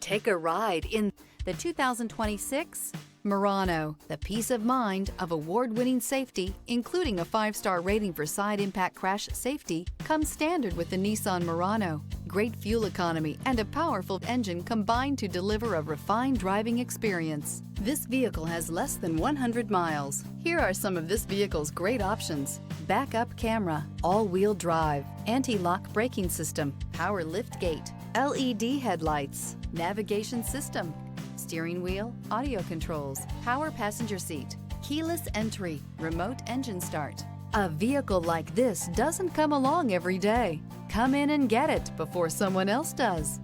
Take a ride in the 2026 Murano. The peace of mind of award-winning safety, including a 5-star rating for side impact crash safety, comes standard with the Nissan Murano. Great fuel economy and a powerful engine combine to deliver a refined driving experience. This vehicle has less than 100 miles. Here are some of this vehicle's great options: backup camera, all-wheel drive, anti-lock braking system, power liftgate, LED headlights, navigation system, steering wheel audio controls, power passenger seat, keyless entry, remote engine start. A vehicle like this doesn't come along every day. Come in and get it before someone else does.